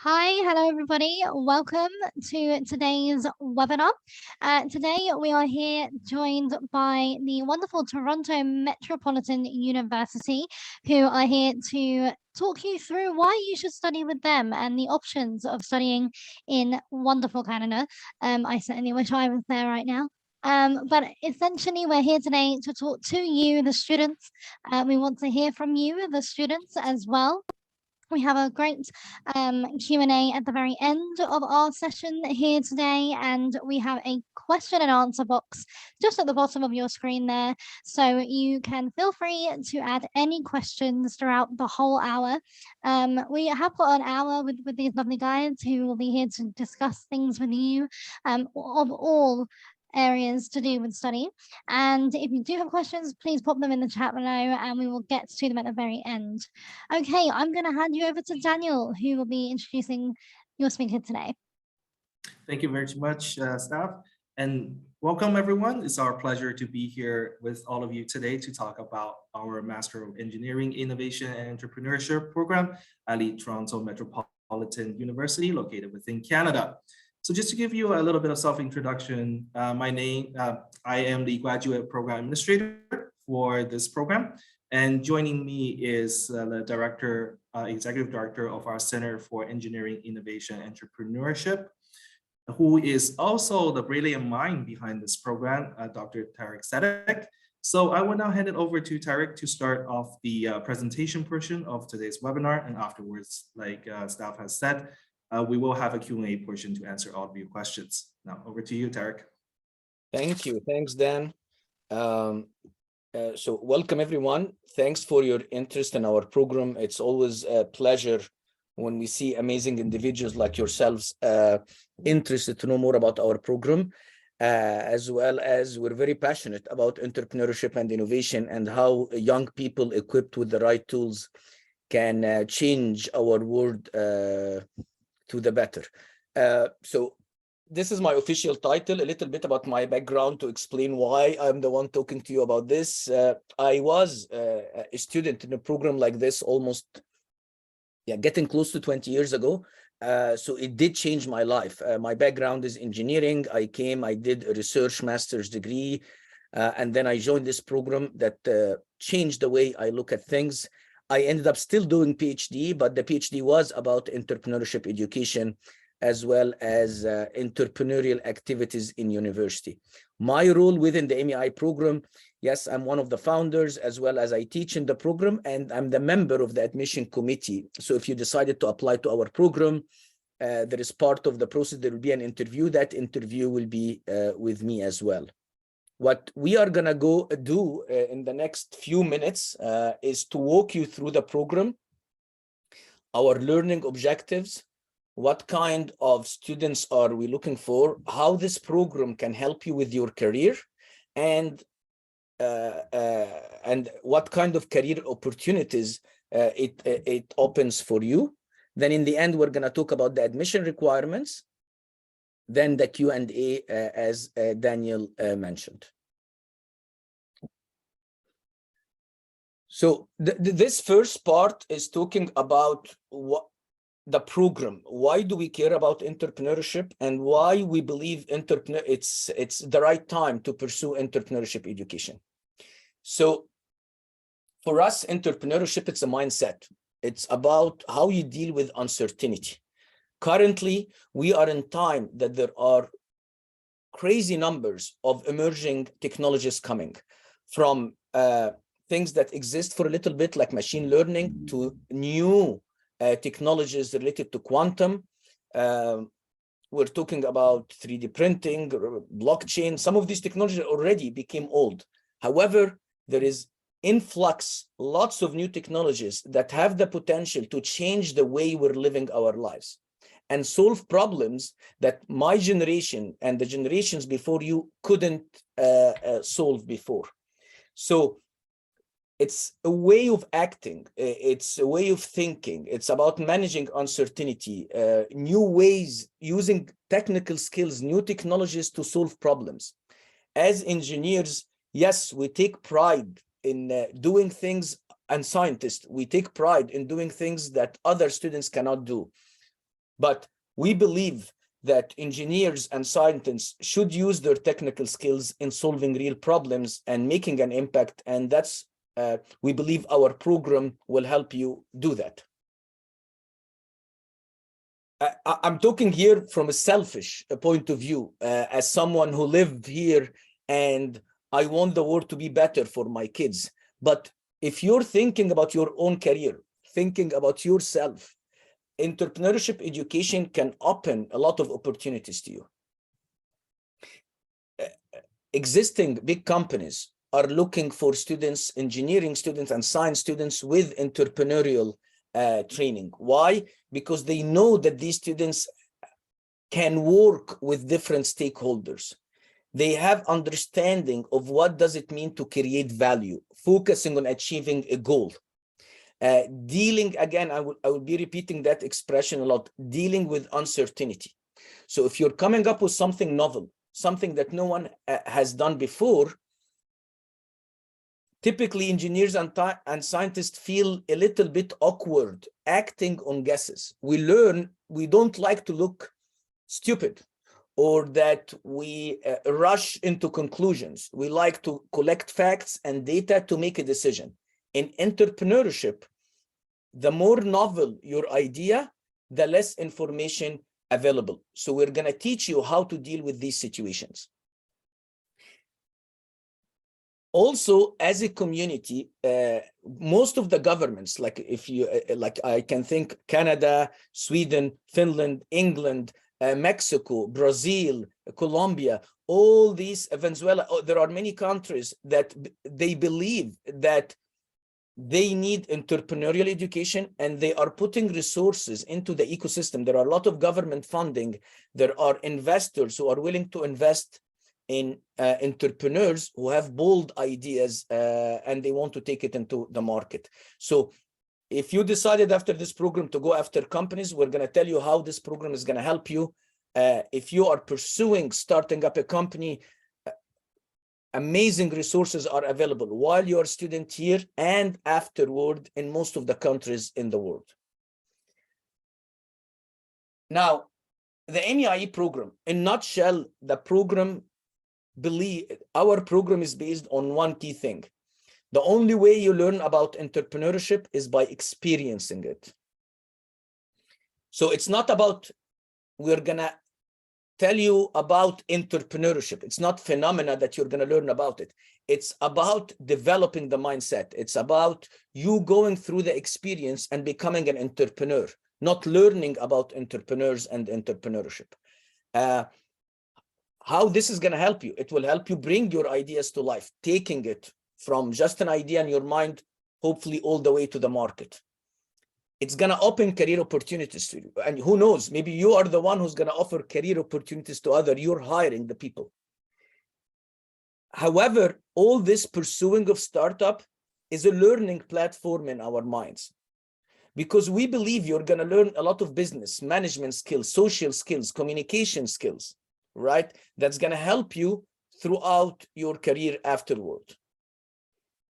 Hi, hello everybody. Welcome to today's webinar. Today we are here joined by the wonderful Toronto Metropolitan University, who are here to talk you through why you should study with them and the options of studying in wonderful Canada. I certainly wish I was there right now. But essentially, we're here today to talk to you, the students. We want to hear from you, the students, as well. We have a great Q&A at the very end of our session here today, and we have a question and answer box just at the bottom of your screen there. So you can feel free to add any questions throughout the whole hour. We have got an hour with these lovely guys who will be here to discuss things with you of all areas to do with study. And if you do have questions, please pop them in the chat below and we will get to them at the very end. Okay, I'm going to hand you over to Daniel, who will be introducing your speaker today. Thank you very much, staff, and welcome everyone. It's our pleasure to be here with all of you today to talk about our Master of Engineering, Innovation and Entrepreneurship program at the Toronto Metropolitan University, located within Canada. So just to give you a little bit of self-introduction, I am the graduate program administrator for this program. And joining me is the executive director of our Center for Engineering, Innovation, and Entrepreneurship, who is also the brilliant mind behind this program, Dr. Tarek Sadek. So I will now hand it over to Tarek to start off the presentation portion of today's webinar. And afterwards, like staff has said, we will have a Q&A portion to answer all of your questions. Now over to you, Tarek. Thank you. Thanks, Dan. So welcome, everyone. Thanks for your interest in our program. It's always a pleasure when we see amazing individuals like yourselves interested to know more about our program, as well as we're very passionate about entrepreneurship and innovation and how young people equipped with the right tools can change our world to the better. So this is my official title, a little bit about my background to explain why I'm the one talking to you about this. I was a student in a program like this almost, getting close to 20 years ago. So it did change my life. My background is engineering. I did a research master's degree, and then I joined this program that changed the way I look at things. I ended up still doing PhD, but the PhD was about entrepreneurship education, as well as entrepreneurial activities in university. My role within the MEIE program, yes, I'm one of the founders, as well as I teach in the program, and I'm the member of the admission committee. So if you decided to apply to our program, there is part of the process, there will be an interview. That interview will be with me as well. What we are gonna go do in the next few minutes is to walk you through the program, our learning objectives, what kind of students are we looking for, how this program can help you with your career, and what kind of career opportunities it opens for you. Then in the end, we're going to talk about the admission requirements, then the Q&A as Daniel mentioned. So this first part is talking about what the program. Why do we care about entrepreneurship, and why we believe it's the right time to pursue entrepreneurship education. So for us, entrepreneurship, it's a mindset. It's about how you deal with uncertainty. Currently, we are in time that there are crazy numbers of emerging technologies coming, from things that exist for a little bit, like machine learning, to new technologies related to quantum. We're talking about 3D printing, blockchain. Some of these technologies already became old. However, there is influx, lots of new technologies that have the potential to change the way we're living our lives and solve problems that my generation and the generations before you couldn't solve before. So it's a way of acting, it's a way of thinking, it's about managing uncertainty, new ways, using technical skills, new technologies to solve problems. As engineers, yes, we take pride in doing things, and scientists, we take pride in doing things that other students cannot do. But we believe that engineers and scientists should use their technical skills in solving real problems and making an impact. And that's, we believe our program will help you do that. I'm talking here from a selfish point of view, as someone who lived here, and I want the world to be better for my kids. But if you're thinking about your own career, thinking about yourself, entrepreneurship education can open a lot of opportunities to you. Existing big companies are looking for students, engineering students and science students with entrepreneurial training. Why? Because they know that these students can work with different stakeholders. They have understanding of what does it mean to create value, focusing on achieving a goal. Dealing, again, I will be repeating that expression a lot, dealing with uncertainty. So if you're coming up with something novel, something that no one has done before, typically engineers and scientists feel a little bit awkward acting on guesses. We don't like to look stupid, or that we rush into conclusions. We like to collect facts and data to make a decision. In entrepreneurship, the more novel your idea, the less information available. So we're going to teach you how to deal with these situations. Also, as a community, most of the governments, like if you like, I can think Canada, Sweden, Finland, England, Mexico, Brazil, Colombia, all these, Venezuela, there are many countries that they believe that they need entrepreneurial education, and they are putting resources into the ecosystem. There are a lot of government funding. There are investors who are willing to invest in entrepreneurs who have bold ideas and they want to take it into the market. So if you decided after this program to go after companies, we're going to tell you how this program is going to help you. If you are pursuing starting up a company, amazing resources are available while you're a student here and afterward in most of the countries in the world. Now, the MEIE program, in a nutshell, our program is based on one key thing. The only way you learn about entrepreneurship is by experiencing it. So it's not about, we're gonna tell you about entrepreneurship. It's not phenomena that you're gonna learn about it. It's about developing the mindset. It's about you going through the experience and becoming an entrepreneur, not learning about entrepreneurs and entrepreneurship. How this is going to help you? It will help you bring your ideas to life, taking it from just an idea in your mind, hopefully all the way to the market. It's going to open career opportunities to you. And who knows, maybe you are the one who's going to offer career opportunities to others. You're hiring the people. However, all this pursuing of startup is a learning platform in our minds, because we believe you're going to learn a lot of business, management skills, social skills, communication skills, right? That's going to help you throughout your career afterward.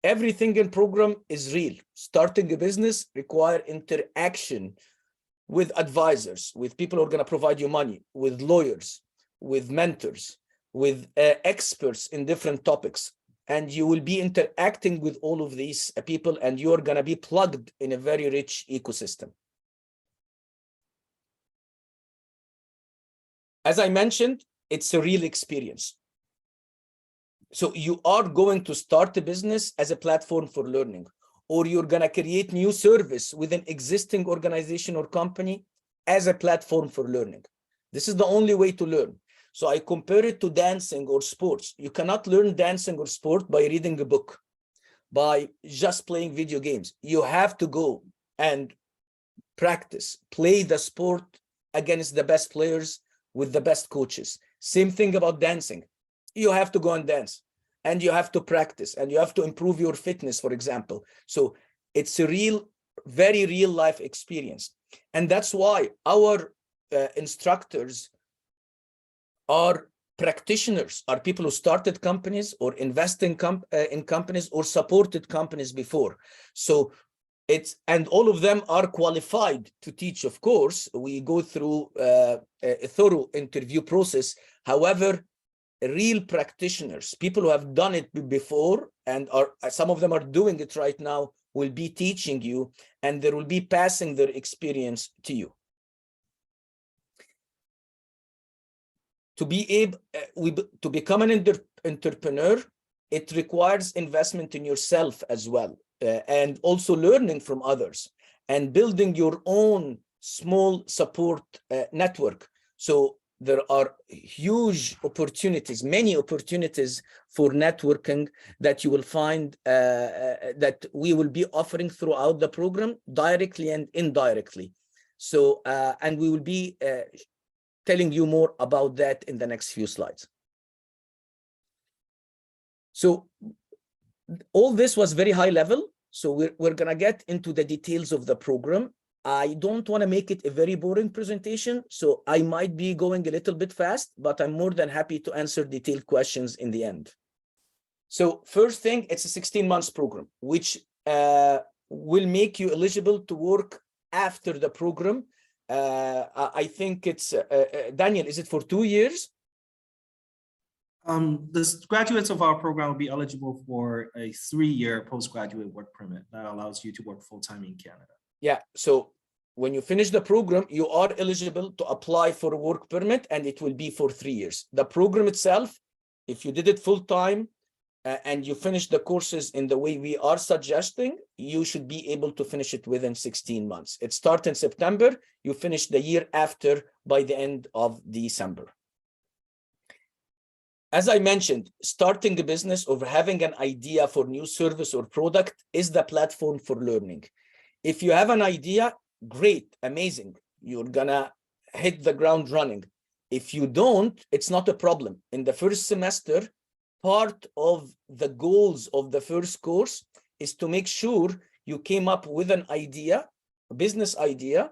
Everything in program is real. Starting a business requires interaction with advisors, with people who are going to provide you money, with lawyers, with mentors, with experts in different topics. And you will be interacting with all of these people, and you're going to be plugged in a very rich ecosystem. As I mentioned, it's a real experience. So you are going to start a business as a platform for learning, or you're going to create new service with an existing organization or company as a platform for learning. This is the only way to learn. So I compare it to dancing or sports. You cannot learn dancing or sport by reading a book, by just playing video games. You have to go and practice, play the sport against the best players with the best coaches. Same thing about dancing. You have to go and dance, and you have to practice, and you have to improve your fitness, for example. So it's a real, very real life experience. And that's why our instructors are practitioners, are people who started companies or invest in companies or supported companies before. So and all of them are qualified to teach, of course. We go through a thorough interview process. However, real practitioners, people who have done it before and some of them are doing it right now, will be teaching you, and they will be passing their experience to you. To be able to become an entrepreneur, it requires investment in yourself as well, and also learning from others and building your own small support network. So there are huge opportunities, many opportunities for networking that you will find that we will be offering throughout the program, directly and indirectly. So, and we will be telling you more about that in the next few slides. So all this was very high level. So we're gonna get into the details of the program. I don't want to make it a very boring presentation, so I might be going a little bit fast, but I'm more than happy to answer detailed questions in the end. So first thing, it's a 16 months program, which will make you eligible to work after the program. I think it's, Daniel, is it for 2 years? The graduates of our program will be eligible for a 3-year postgraduate work permit that allows you to work full-time in Canada. Yeah, so when you finish the program, you are eligible to apply for a work permit, and it will be for 3 years. The program itself, if you did it full-time and you finish the courses in the way we are suggesting, you should be able to finish it within 16 months. It starts in September, you finish the year after by the end of December. As I mentioned, starting a business or having an idea for new service or product is the platform for learning. If you have an idea, great, amazing. You're gonna hit the ground running. If you don't, it's not a problem. In the first semester, part of the goals of the first course is to make sure you came up with an idea, a business idea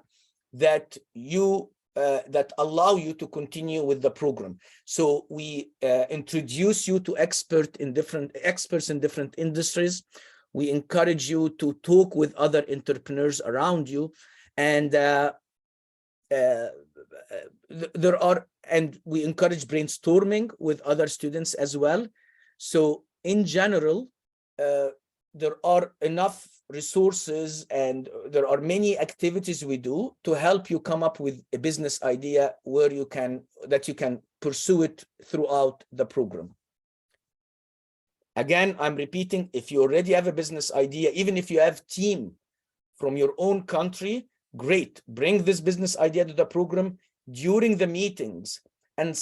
that you that allow you to continue with the program. So we introduce you to experts in different industries. We encourage you to talk with other entrepreneurs around you, and we encourage brainstorming with other students as well. So in general, there are enough resources and there are many activities we do to help you come up with a business idea where you can pursue it throughout the program. Again, I'm repeating, if you already have a business idea, even if you have team from your own country, great, bring this business idea to the program during the meetings. And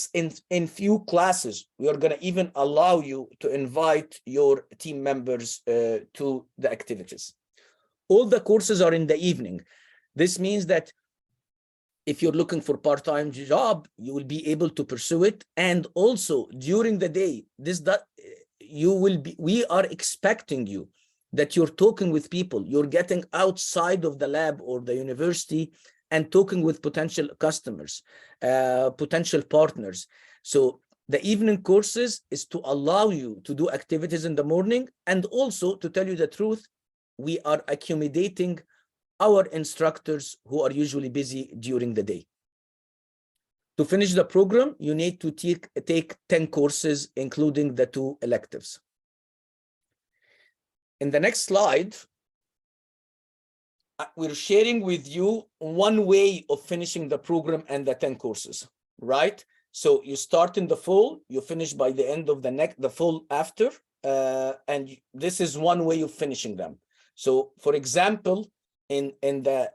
in few classes, we are going to even allow you to invite your team members to the activities. All the courses are in the evening. This means that if you're looking for part-time job, you will be able to pursue it. And also during the day, we are expecting you that you're talking with people, you're getting outside of the lab or the university and talking with potential customers, potential partners. So the evening courses is to allow you to do activities in the morning, and also, to tell you the truth, we are accommodating our instructors who are usually busy during the day. To finish the program, you need to take 10 courses, including the 2 electives. In the next slide, we're sharing with you one way of finishing the program and the 10 courses, right? So you start in the fall, you finish by the end of the fall after, and this is one way of finishing them. So for example, in the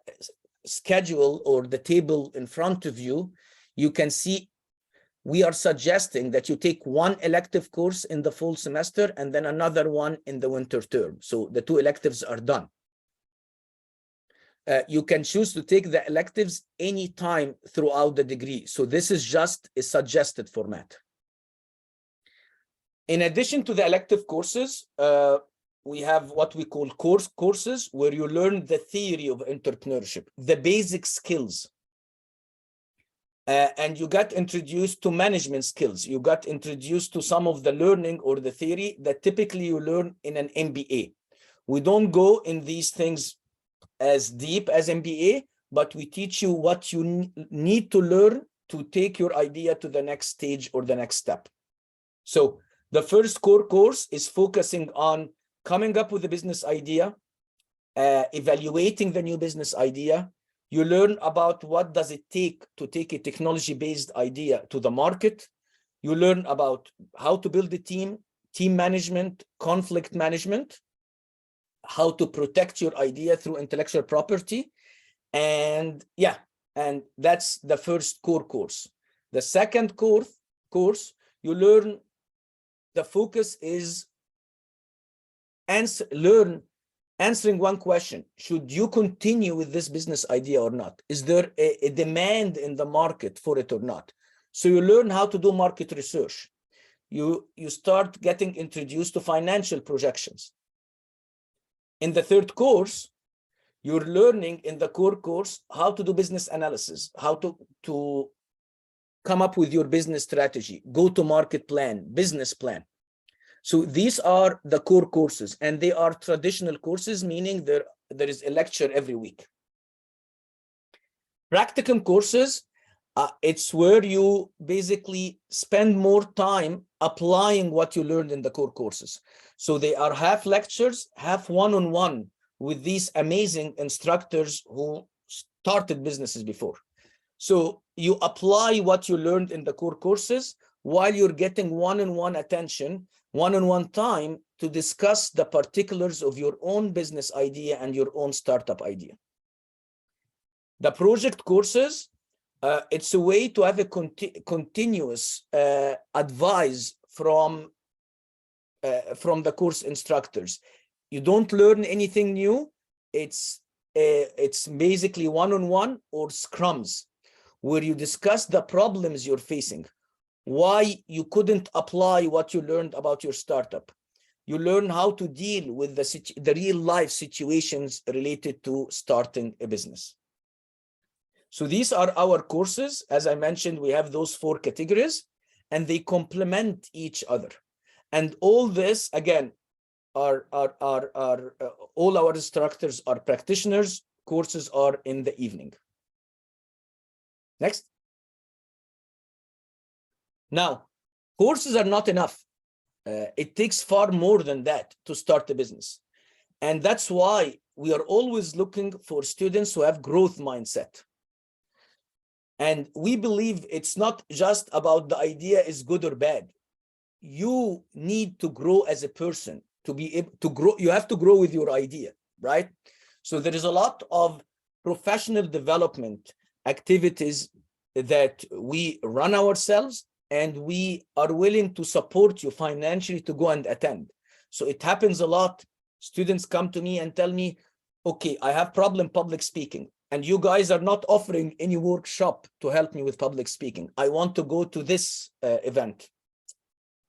schedule or the table in front of you, you can see we are suggesting that you take 1 elective course in the fall semester and then another one in the winter term. So the 2 electives are done. You can choose to take the electives anytime throughout the degree. So this is just a suggested format. In addition to the elective courses, we have what we call courses, where you learn the theory of entrepreneurship, the basic skills. And you got introduced to management skills. You got introduced to some of the learning or the theory that typically you learn in an MBA. We don't go in these things as deep as MBA, but we teach you what you need to learn to take your idea to the next stage or the next step. So the first core course is focusing on coming up with a business idea, evaluating the new business idea. You learn about what does it take to take a technology-based idea to the market. You learn about how to build a team management, conflict management, how to protect your idea through intellectual property. And that's the first core course. The second course, you learn, the focus is answering one question: should you continue with this business idea or not? Is there a demand in the market for it or not? So you learn how to do market research. You start getting introduced to financial projections. In the third course, you're learning in the core course how to do business analysis, how to come up with your business strategy, go-to-market plan, business plan. So these are the core courses, and they are traditional courses, meaning there is a lecture every week. Practicum courses, it's where you basically spend more time applying what you learned in the core courses. So they are half lectures, half one-on-one with these amazing instructors who started businesses before. So you apply what you learned in the core courses while you're getting one-on-one attention, one-on-one time to discuss the particulars of your own business idea and your own startup idea. The project courses, it's a way to have a continuous advice from the course instructors. You don't learn anything new. It's basically one-on-one or scrums, where you discuss the problems you're facing, why you couldn't apply what you learned about your startup. You learn how to deal with the real life situations related to starting a business. So these are our courses. As I mentioned, we have those 4 categories, and they complement each other. And all this, again, all our instructors are practitioners. Courses are in the evening. Next. Now, courses are not enough. It takes far more than that to start a business. And that's why we are always looking for students who have growth mindset. And we believe it's not just about the idea is good or bad. You need to grow as a person to be able to grow. You have to grow with your idea, right? So there is a lot of professional development activities that we run ourselves, and we are willing to support you financially to go and attend. So it happens a lot. Students come to me and tell me, okay, I have problem public speaking, and you guys are not offering any workshop to help me with public speaking. I want to go to this event.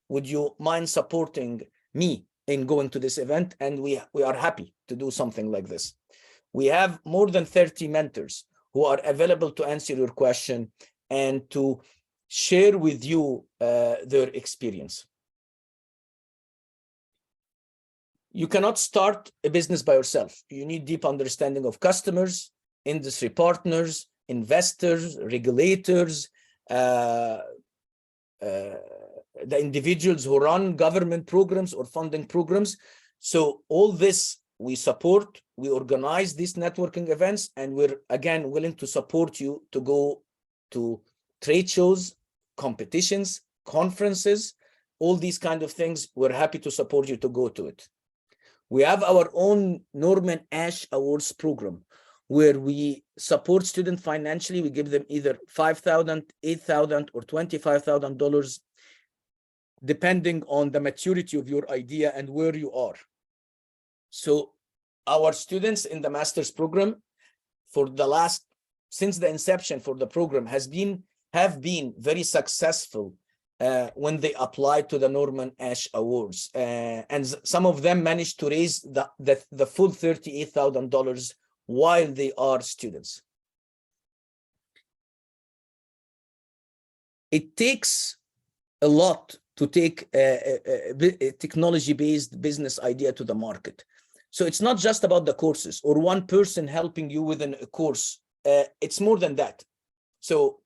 Would you mind supporting me in going to this event? And we are happy to do something like this. We have more than 30 mentors who are available to answer your question and to share with you their experience. You cannot start a business by yourself. You need deep understanding of customers, industry partners, investors, regulators, the individuals who run government programs or funding programs. So all this we support, we organize these networking events, and we're again willing to support you to go to trade shows, competitions, conferences, all these kind of things. We're happy to support you to go to it. We have our own Norman Ash Awards program, where we support students financially. We give them either $5,000, $8,000, or $25,000, depending on the maturity of your idea and where you are. So our students in the master's program since the inception for the program have been very successful when they applied to the Norman Ash Awards. And some of them managed to raise the full $38,000 while they are students. It takes a lot to take a technology-based business idea to the market. So it's not just about the courses or one person helping you within a course. It's more than that. So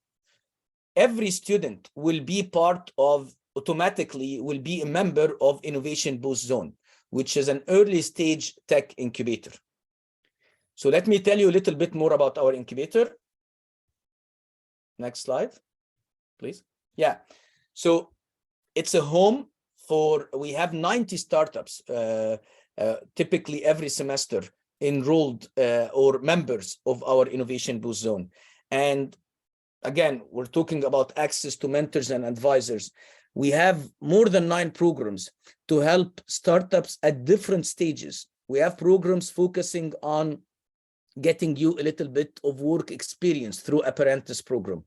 every student will be automatically will be a member of Innovation Boost Zone, which is an early stage tech incubator. So let me tell you a little bit more about our incubator. Next slide, please. Yeah, so it's a home we have 90 startups, typically every semester, enrolled or members of our Innovation Boost Zone. And again, we're talking about access to mentors and advisors. We have more than 9 programs to help startups at different stages. We have programs focusing on getting you a little bit of work experience through apprentice program.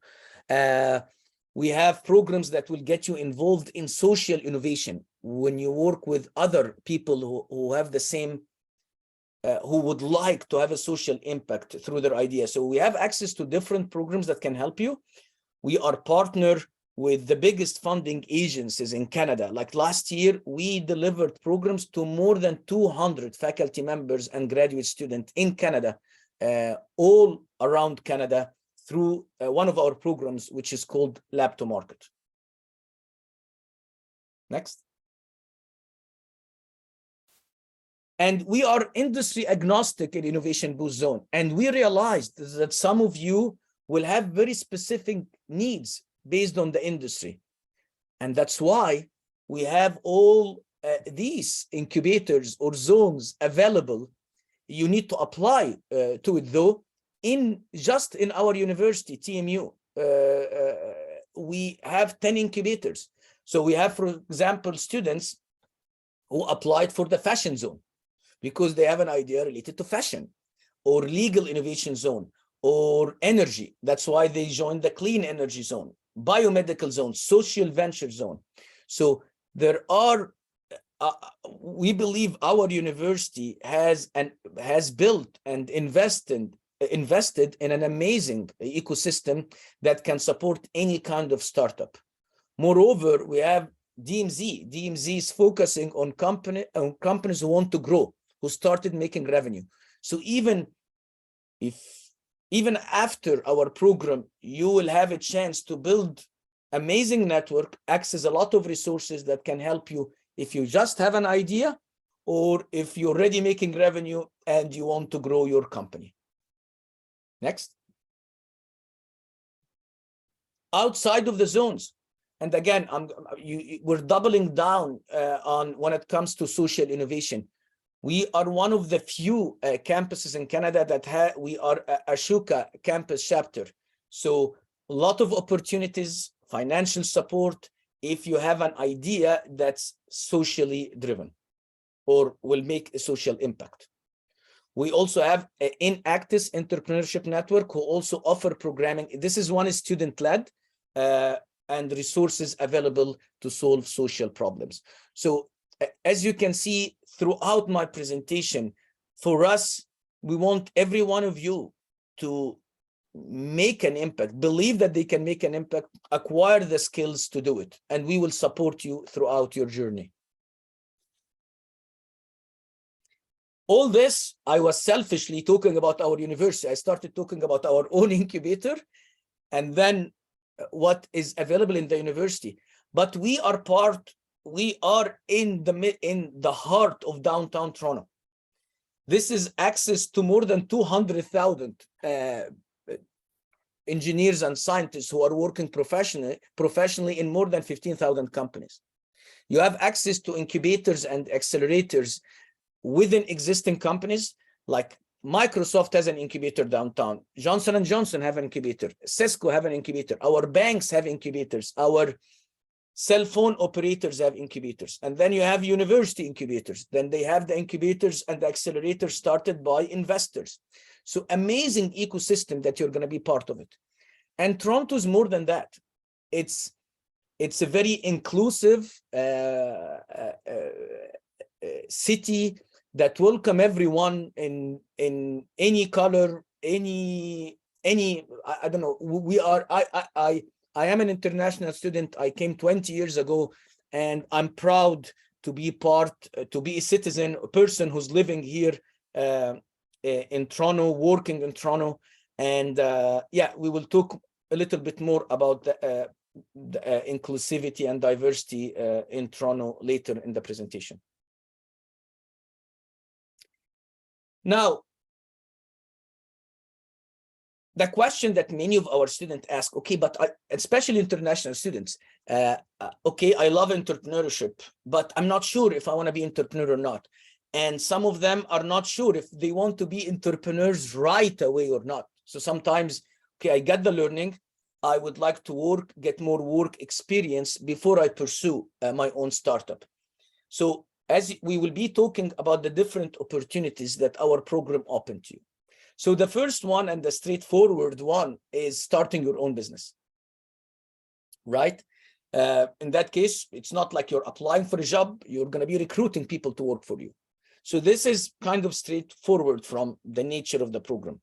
We have programs that will get you involved in social innovation when you work with other people who have the same, who would like to have a social impact through their ideas. So we have access to different programs that can help you. We are partnered with the biggest funding agencies in Canada. Like last year, we delivered programs to more than 200 faculty members and graduate students in Canada, all around Canada, through one of our programs, which is called Lab to Market. Next. And we are industry agnostic in Innovation Boost Zone. And we realized that some of you will have very specific needs based on the industry. And that's why we have all these incubators or zones available. You need to apply to it though. Just in our university, TMU, we have 10 incubators. So we have, for example, students who applied for the fashion zone because they have an idea related to fashion, or legal innovation zone, or energy. That's why they joined the clean energy zone, biomedical zone, social venture zone. So there are, we believe our university has built and invested in an amazing ecosystem that can support any kind of startup. Moreover, we have DMZ. DMZ is focusing on companies who want to grow, who started making revenue. So even after our program, you will have a chance to build amazing network, access a lot of resources that can help you if you just have an idea, or if you're already making revenue and you want to grow your company. Next. Outside of the zones. And again, we're doubling down on when it comes to social innovation. We are one of the few campuses in Canada that we are a Ashoka campus chapter. So a lot of opportunities, financial support, if you have an idea that's socially driven or will make a social impact. We also have an Inactis Entrepreneurship Network who also offer programming. This is one student-led and resources available to solve social problems. So as you can see throughout my presentation, for us, we want every one of you to make an impact, believe that they can make an impact, acquire the skills to do it, and we will support you throughout your journey. All this, I was selfishly talking about our university. I started talking about our own incubator and then what is available in the university. But we are in the heart of downtown Toronto. This is access to more than 200,000 engineers and scientists who are working professionally in more than 15,000 companies. You have access to incubators and accelerators within existing companies, like Microsoft has an incubator downtown, Johnson & Johnson have an incubator, Cisco have an incubator, our banks have incubators, our cell phone operators have incubators, and then you have university incubators. Then they have the incubators and the accelerators started by investors. So amazing ecosystem that you're going to be part of it. And Toronto is more than that. It's a very inclusive city that welcome everyone in any color, any I don't know. I am an international student. I came 20 years ago, and I'm proud to be part, to be a citizen, a person who's living here in Toronto, working in Toronto. And yeah, we will talk a little bit more about the inclusivity and diversity in Toronto later in the presentation. Now, the question that many of our students ask, okay, but especially international students, okay, I love entrepreneurship, but I'm not sure if I want to be entrepreneur or not. And some of them are not sure if they want to be entrepreneurs right away or not. So sometimes, okay, I get the learning, I would like to work, get more work experience before I pursue my own startup. So as we will be talking about the different opportunities that our program opened to you. So the first one and the straightforward one is starting your own business, right? In that case, it's not like you're applying for a job, you're going to be recruiting people to work for you. So this is kind of straightforward from the nature of the program.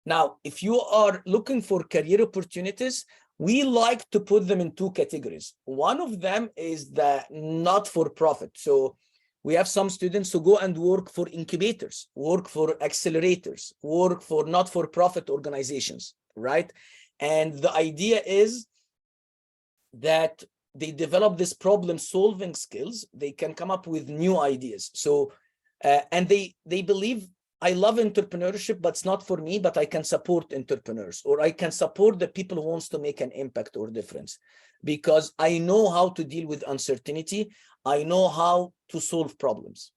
Now, if you are looking for career opportunities, we like to put them in two categories. One of them is the not-for-profit. So we have some students who go and work for incubators, work for accelerators, work for not-for-profit organizations, right? And the idea is that they develop this problem-solving skills. They can come up with new ideas. So, and they believe, I love entrepreneurship, but it's not for me, but I can support entrepreneurs, or I can support the people who wants to make an impact or difference, because I know how to deal with uncertainty. I know how to solve problems.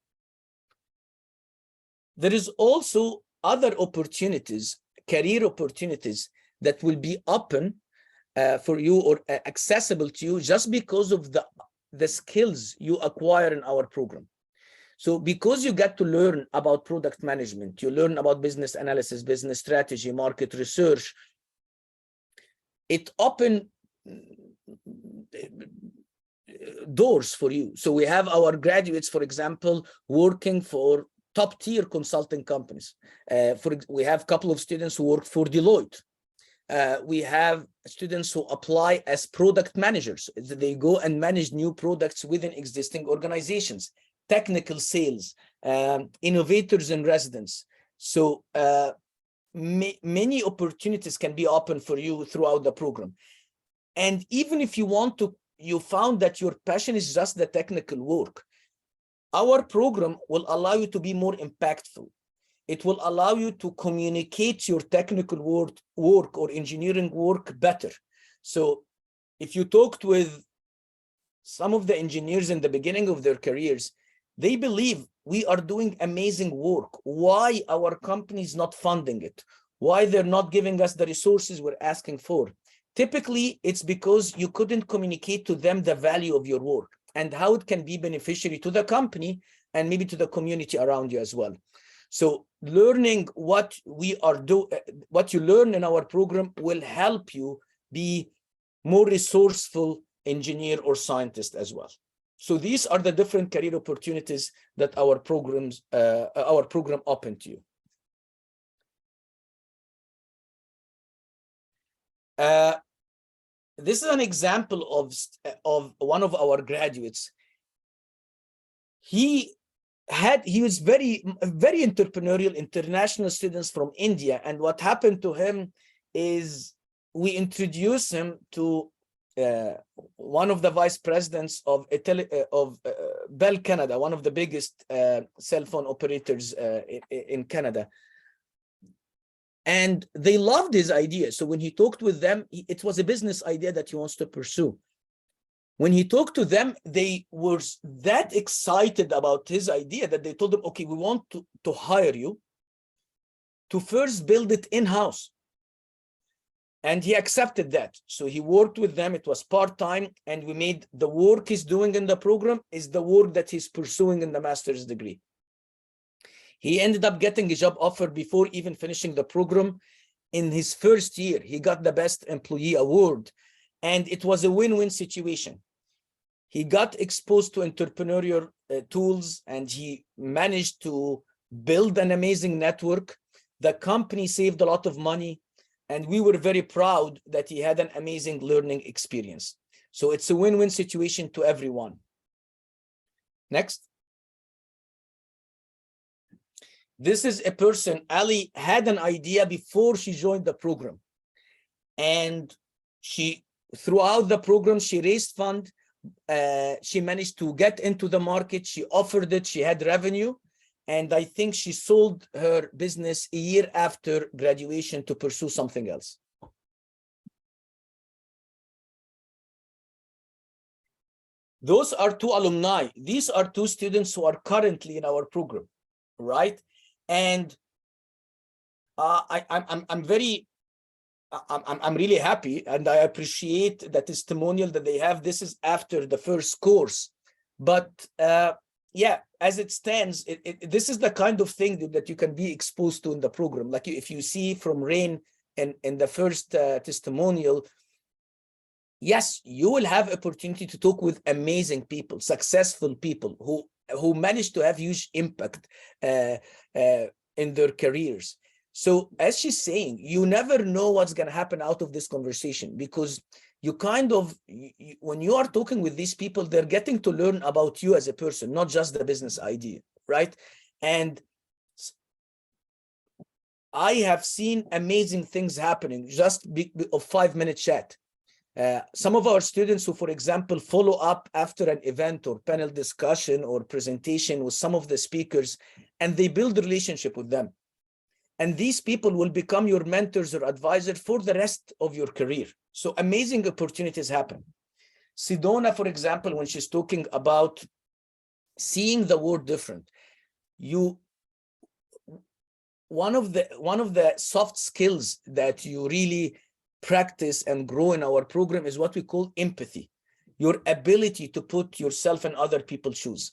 There is also other opportunities, career opportunities that will be open for you or accessible to you just because of the skills you acquire in our program. So because you get to learn about product management, you learn about business analysis, business strategy, market research, it opens doors for you. So we have our graduates, for example, working for top tier consulting companies. We have a couple of students who work for Deloitte. We have students who apply as product managers. They go and manage new products within existing organizations, technical sales, innovators in residence. So many opportunities can be open for you throughout the program. And even if you want to, you found that your passion is just the technical work, our program will allow you to be more impactful. It will allow you to communicate your technical work or engineering work better. So if you talked with some of the engineers in the beginning of their careers, they believe we are doing amazing work. Why our company is not funding it? Why they're not giving us the resources we're asking for? Typically, it's because you couldn't communicate to them the value of your work and how it can be beneficiary to the company and maybe to the community around you as well. So learning what what you learn in our program will help you be more resourceful engineer or scientist as well. So these are the different career opportunities that our program open to you. This is an example of one of our graduates. He was very entrepreneurial, international students from India. And what happened to him is we introduced him to one of the vice presidents of Bell Canada, one of the biggest cell phone operators in Canada. And they loved his idea. So when he talked with them, it was a business idea that he wants to pursue. When he talked to them, they were that excited about his idea that they told him, okay, we want to hire you to first build it in-house. And he accepted that. So he worked with them. It was part-time. And we made the work he's doing in the program is the work that he's pursuing in the master's degree. He ended up getting a job offer before even finishing the program. In his first year, he got the Best Employee Award. And it was a win-win situation. He got exposed to entrepreneurial tools, and he managed to build an amazing network. The company saved a lot of money, and we were very proud that he had an amazing learning experience. So it's a win-win situation to everyone. Next. This is a person, Ali had an idea before she joined the program. And throughout the program, she raised funds. She managed to get into the market. She offered it. She had revenue. And I think she sold her business a year after graduation to pursue something else. Those are two alumni. These are two students who are currently in our program, right? And I'm really happy, and I appreciate the testimonial that they have. This is after the first course, but yeah, as it stands, this is the kind of thing that you can be exposed to in the program. Like if you see from Rain in the first testimonial, yes, you will have opportunity to talk with amazing people, successful people who manage to have huge impact in their careers. So as she's saying, you never know what's going to happen out of this conversation, because you kind of, when you are talking with these people, they're getting to learn about you as a person, not just the business idea, right? And I have seen amazing things happening just of 5-minute chat. Some of our students who, for example, follow up after an event or panel discussion or presentation with some of the speakers, and they build a relationship with them. And these people will become your mentors or advisors for the rest of your career. So amazing opportunities happen. Sidona, for example, when she's talking about seeing the world different, one of the soft skills that you really practice and grow in our program is what we call empathy, your ability to put yourself in other people's shoes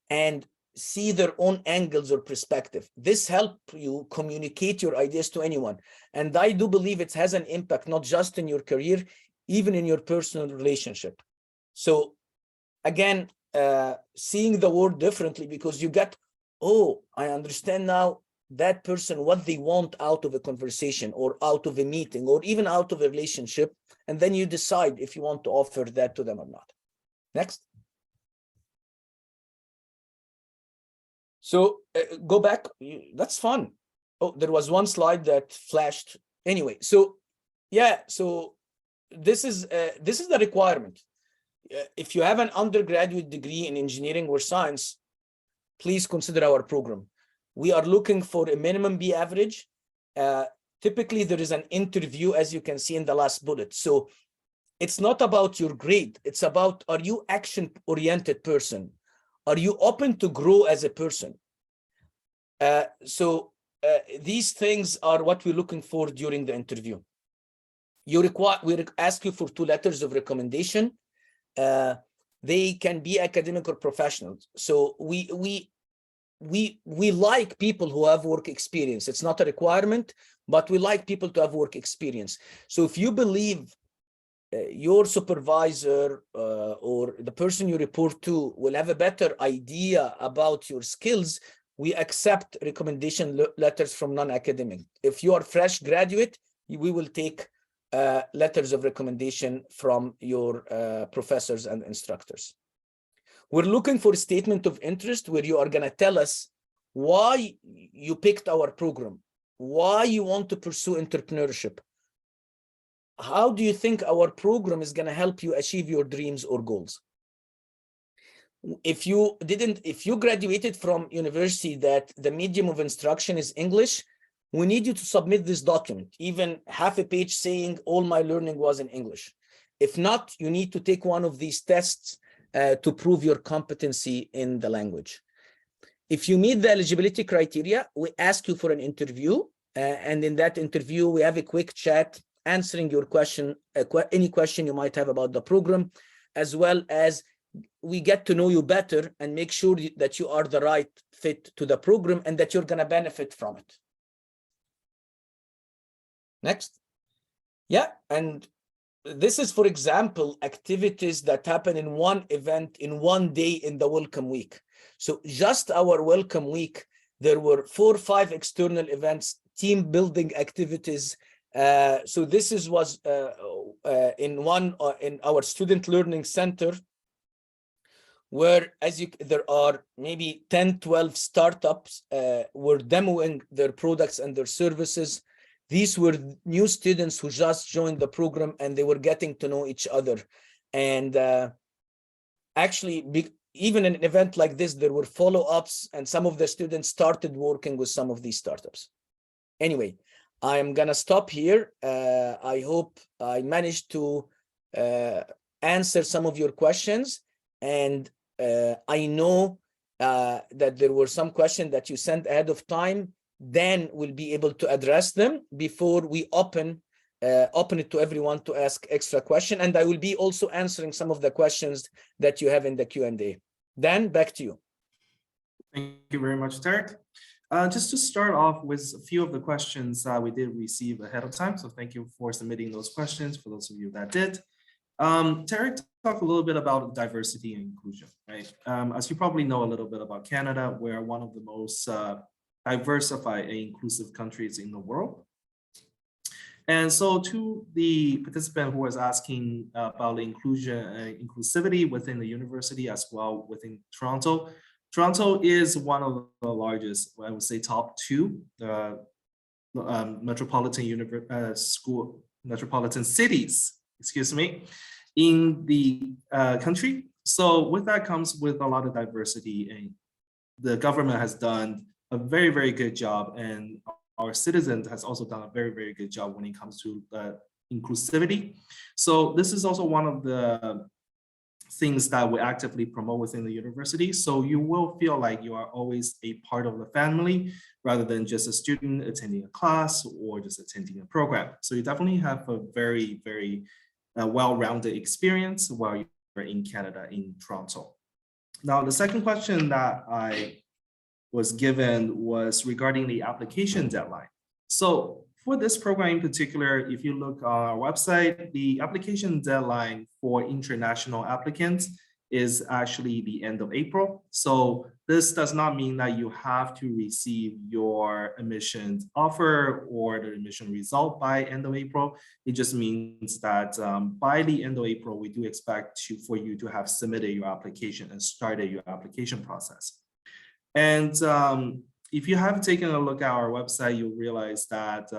and see their own angles or perspective. This helps you communicate your ideas to anyone. And I do believe it has an impact, not just in your career, even in your personal relationship. So again, seeing the world differently, because you get, oh, I understand now that person, what they want out of a conversation or out of a meeting or even out of a relationship. And then you decide if you want to offer that to them or not. Next. So go back, that's fun. Oh, there was one slide that flashed. Anyway, so yeah, so this is the requirement. If you have an undergraduate degree in engineering or science, please consider our program. We are looking for a minimum B average. Typically, there is an interview, as you can see in the last bullet. So it's not about your grade. It's about, are you action-oriented person? Are you open to grow as a person? These things are what we're looking for during the interview. We ask you for 2 letters of recommendation. They can be academic or professional. So we like people who have work experience. It's not a requirement, but we like people to have work experience. So if you believe your supervisor or the person you report to will have a better idea about your skills, we accept recommendation letters from non-academic. If you are fresh graduate, we will take letters of recommendation from your professors and instructors. We're looking for a statement of interest where you are going to tell us why you picked our program, why you want to pursue entrepreneurship. How do you think our program is going to help you achieve your dreams or goals? If you graduated from university that the medium of instruction is English, we need you to submit this document, even half a page saying all my learning was in English. If not, you need to take one of these tests to prove your competency in the language. If you meet the eligibility criteria, we ask you for an interview. And in that interview, we have a quick chat answering your question, any question you might have about the program, as well as we get to know you better and make sure that you are the right fit to the program and that you're going to benefit from it. Next. Yeah, and this is, for example, activities that happen in one event in one day in the welcome week. So just our welcome week, there were 4 or 5 external events, team building activities. So this was in our student learning center, where there are maybe 10, 12 startups were demoing their products and their services. These were new students who just joined the program and they were getting to know each other. And actually, even in an event like this, there were follow-ups and some of the students started working with some of these startups. Anyway, I'm gonna stop here. I hope I managed to answer some of your questions. And I know that there were some questions that you sent ahead of time. Dan will be able to address them before we open it to everyone to ask extra question. And I will be also answering some of the questions that you have in the Q&A. Dan, back to you. Thank you very much, Tarek. Just to start off with a few of the questions we did receive ahead of time. So thank you for submitting those questions for those of you that did. Tarek talked a little bit about diversity and inclusion, right? As you probably know a little bit about Canada, we're one of the most diversified and inclusive countries in the world. And so to the participant who was asking about inclusion and inclusivity within the university as well within Toronto, Toronto is one of the largest, I would say top two metropolitan cities, excuse me, in the country. So with that comes with a lot of diversity, and the government has done a very, very good job, and our citizens has also done a very, very good job when it comes to inclusivity. So this is also one of the things that we actively promote within the university. So you will feel like you are always a part of the family rather than just a student attending a class or just attending a program. So you definitely have a very, very well-rounded experience while you're in Canada, in Toronto. Now, the second question that I was given was regarding the application deadline. So for this program in particular, if you look on our website, the application deadline for international applicants is actually the end of April. So this does not mean that you have to receive your admissions offer or the admission result by end of April. It just means that by the end of April, we do expect for you to have submitted your application and started your application process. And if you have taken a look at our website, you'll realize that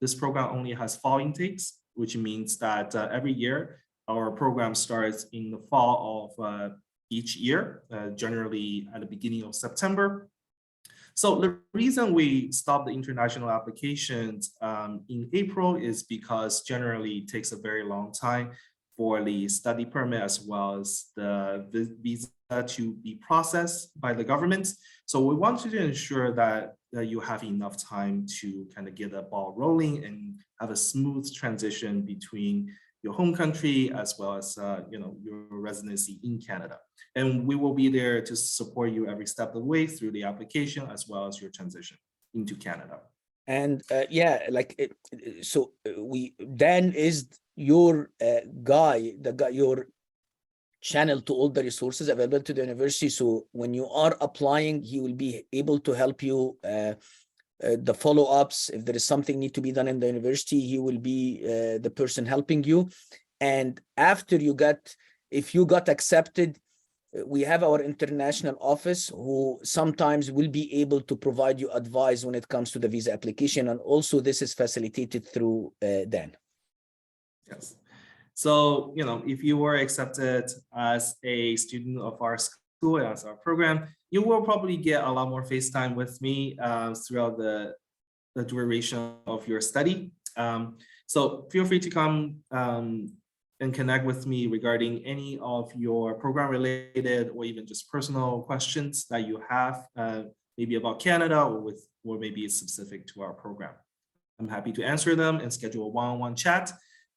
this program only has fall intakes, which means that every year our program starts in the fall of each year, generally at the beginning of September. So the reason we stop the international applications in April is because generally it takes a very long time for the study permit as well as the visa to be processed by the government. So we want to ensure that you have enough time to kind of get the ball rolling and have a smooth transition between your home country as well as your residency in Canada. And we will be there to support you every step of the way through the application as well as your transition into Canada. And Dan is your your channel to all the resources available to the university. So when you are applying, he will be able to help you the follow-ups. If there is something need to be done in the university, he will be the person helping you. And after if you got accepted, we have our international office who sometimes will be able to provide you advice when it comes to the visa application. And also this is facilitated through Dan. Yes. So, if you were accepted as a student of our school, as our program, you will probably get a lot more face time with me throughout the duration of your study. So feel free to come and connect with me regarding any of your program related or even just personal questions that you have, maybe about Canada or maybe it's specific to our program. I'm happy to answer them and schedule a one-on-one chat.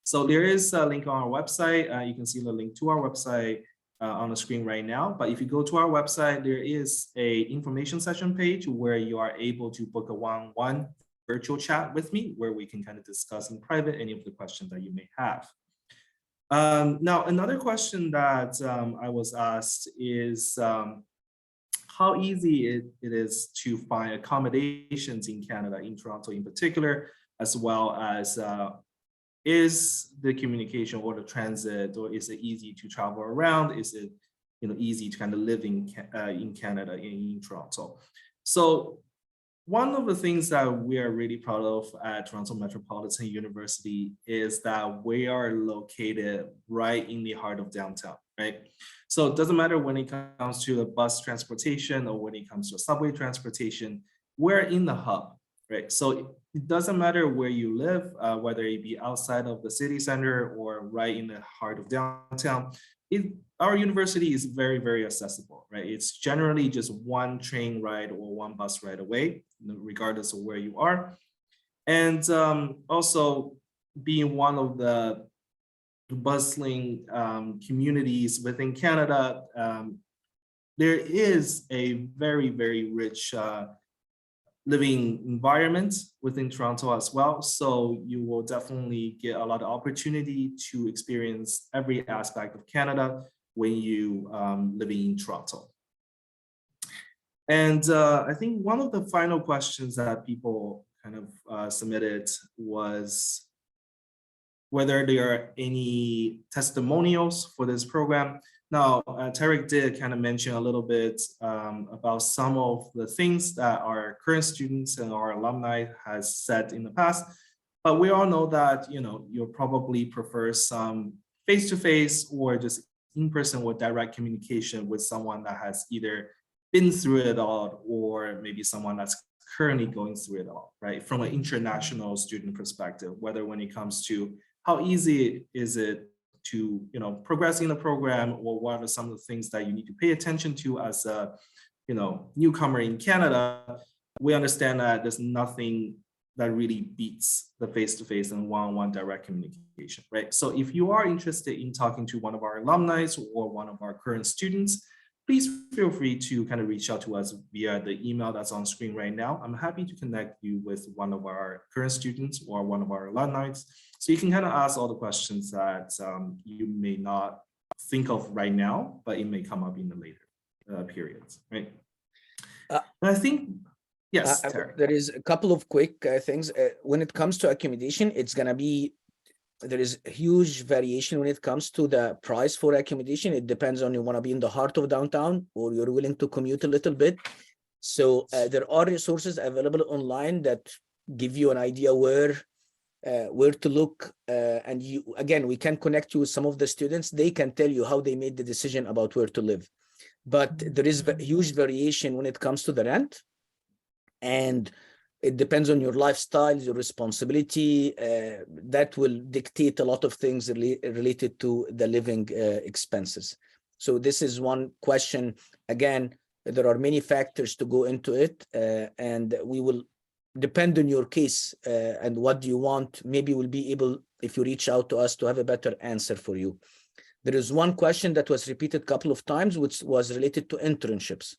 So there is a link on our website. You can see the link to our website on the screen right now. But if you go to our website, there is a information session page where you are able to book a one-on-one virtual chat with me, where we can kind of discuss in private any of the questions that you may have. Now, another question that I was asked is how easy it is to find accommodations in Canada, in Toronto in particular, as well as is the communication or the transit, or is it easy to travel around? Is it easy to kind of live in Canada, in Toronto. So one of the things that we are really proud of at Toronto Metropolitan University is that we are located right in the heart of downtown, right? So it doesn't matter when it comes to the bus transportation or when it comes to subway transportation, we're in the hub, right? So it doesn't matter where you live, whether it be outside of the city center or right in the heart of downtown. Our university is very, very accessible, right? It's generally just one train ride or one bus ride away, regardless of where you are. And also being one of the bustling communities within Canada, there is a very, very rich living environment within Toronto as well. So you will definitely get a lot of opportunity to experience every aspect of Canada when you living in Toronto. And I think one of the final questions that people kind of submitted was whether there are any testimonials for this program. Now, Tarek did kind of mention a little bit about some of the things that our current students and our alumni has said in the past, but we all know that, you'll probably prefer some face-to-face or just in-person or direct communication with someone that has either been through it all or maybe someone that's currently going through it all, right? From an international student perspective, whether when it comes to how easy is it to progress in the program, or what are some of the things that you need to pay attention to as a newcomer in Canada. We understand that there's nothing that really beats the face-to-face and one-on-one direct communication, right? So if you are interested in talking to one of our alumni or one of our current students, please feel free to kind of reach out to us via the email that's on screen right now. I'm happy to connect you with one of our current students or one of our alumni. So you can kind of ask all the questions that you may not think of right now, but it may come up in the later periods, right? And I think, yes, there is a couple of quick things. When it comes to accommodation, there is huge variation when it comes to the price for accommodation. It depends on you want to be in the heart of downtown or you're willing to commute a little bit. So there are resources available online that give you an idea where to look. And we can connect you with some of the students. They can tell you how they made the decision about where to live. But there is huge variation when it comes to the rent. And it depends on your lifestyle, your responsibility. That will dictate a lot of things related to the living expenses. So this is one question. Again, there are many factors to go into it, and we will depend on your case and what do you want. Maybe we'll be able, if you reach out to us, to have a better answer for you. There is one question that was repeated a couple of times, which was related to internships.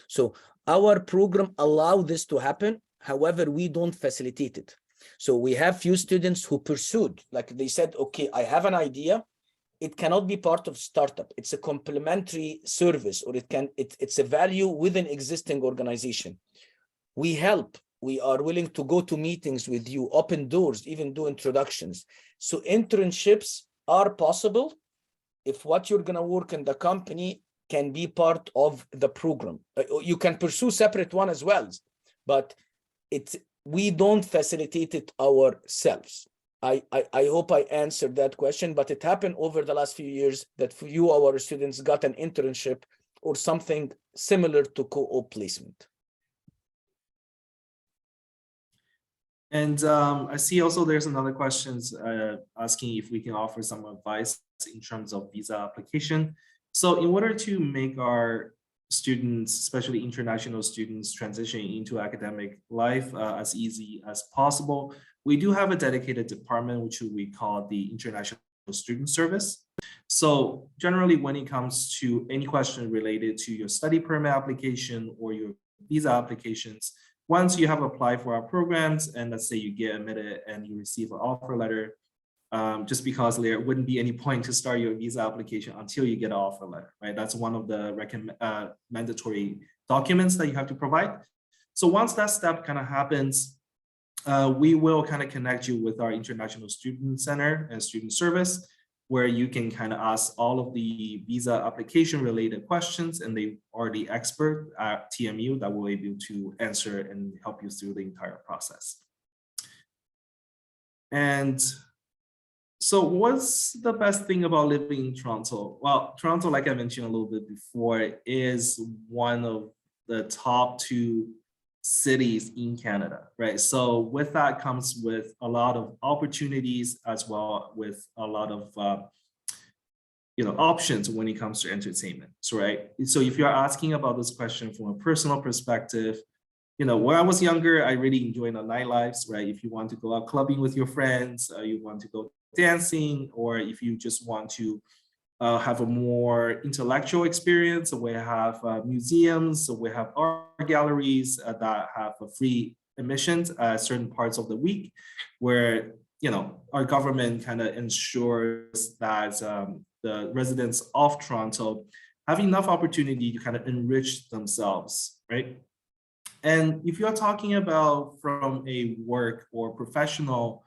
So our program allows this to happen. However, we don't facilitate it. So we have few students who pursued, like they said, okay, I have an idea. It cannot be part of startup. It's a complementary service, or it's a value within existing organization. We help. We are willing to go to meetings with you, open doors, even do introductions. So internships are possible if what you're going to work in the company can be part of the program. You can pursue separate one as well, but we don't facilitate it ourselves. I hope I answered that question, but it happened over the last few years that few of our students got an internship or something similar to co-op placement. And I see also there's another question asking if we can offer some advice in terms of visa application. So in order to make our students, especially international students, transition into academic life as easy as possible, we do have a dedicated department which we call the International Student Service. So generally, when it comes to any question related to your study permit application or your visa applications, once you have applied for our programs and let's say you get admitted and you receive an offer letter, just because there wouldn't be any point to start your visa application until you get an offer letter, right? That's one of the mandatory documents that you have to provide. So once that step kind of happens, we will kind of connect you with our International Student Center and Student Service. where you can kind of ask all of the visa application related questions, and they are the expert at TMU that will be able to answer and help you through the entire process. And so what's the best thing about living in Toronto? Well, Toronto, like I mentioned a little bit before, is one of the top 2 cities in Canada, right? So with that comes with a lot of opportunities, as well with a lot of options when it comes to entertainment, right? So if you're asking about this question from a personal perspective, when I was younger, I really enjoyed the nightlives, right? If you want to go out clubbing with your friends, you want to go dancing, or if you just want to have a more intellectual experience, we have museums, we have art galleries that have a free admissions at certain parts of the week, where our government kind of ensures that the residents of Toronto have enough opportunity to kind of enrich themselves, right? And if you're talking about from a work or professional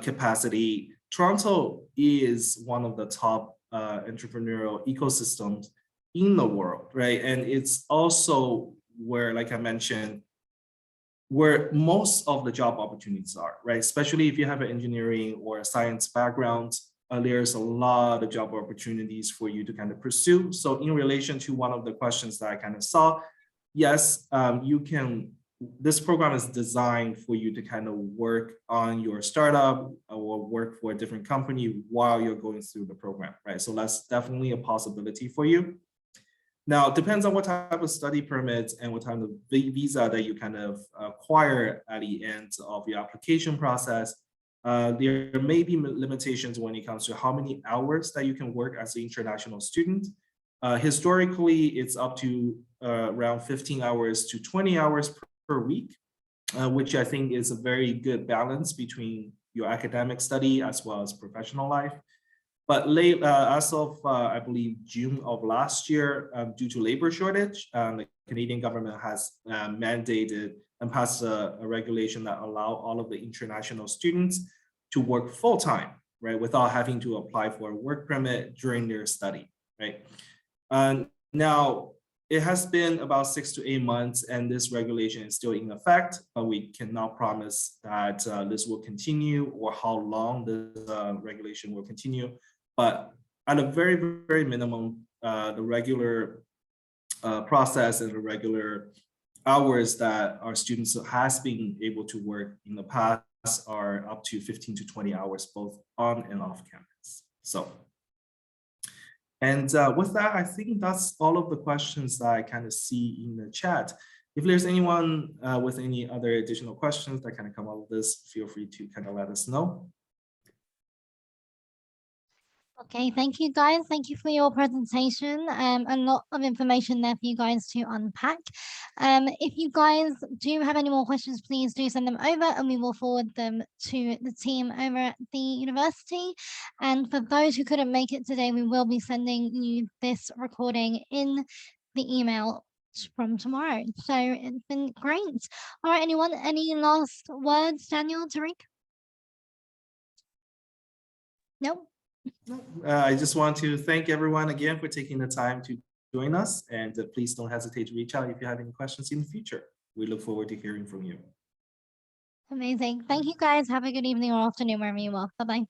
capacity, Toronto is one of the top entrepreneurial ecosystems in the world, right? And it's also where, like I mentioned, where most of the job opportunities are, right? Especially if you have an engineering or a science background, there's a lot of job opportunities for you to kind of pursue. So in relation to one of the questions that I kind of saw, yes, you can. This program is designed for you to kind of work on your startup or work for a different company while you're going through the program, right? So that's definitely a possibility for you. Now, it depends on what type of study permits and what type of visa that you kind of acquire at the end of your application process. There may be limitations when it comes to how many hours that you can work as an international student. Historically, it's up to around 15 hours to 20 hours per week, which I think is a very good balance between your academic study as well as professional life. But as of, I believe, June of last year, due to labor shortage, the Canadian government has mandated and passed a regulation that allow all of the international students to work full-time, right, without having to apply for a work permit during their study, right? Now, it has been about 6 to 8 months, and this regulation is still in effect, but we cannot promise that this will continue or how long this regulation will continue. But at a very, very minimum, the regular process and the regular hours that our students has been able to work in the past are up to 15 to 20 hours, both on and off campus. So. And with that, I think that's all of the questions that I kind of see in the chat. If there's anyone with any other additional questions that kind of come out of this, feel free to kind of let us know. Okay, thank you guys. Thank you for your presentation. A lot of information there for you guys to unpack. If you guys do have any more questions, please do send them over and we will forward them to the team over at the university. And for those who couldn't make it today, we will be sending you this recording in the email from tomorrow. So it's been great. All right, anyone, any last words, Daniel, Tariq? No? I just want to thank everyone again for taking the time to join us, and please don't hesitate to reach out if you have any questions in the future. We look forward to hearing from you. Amazing. Thank you guys. Have a good evening or afternoon wherever you are. Bye-bye.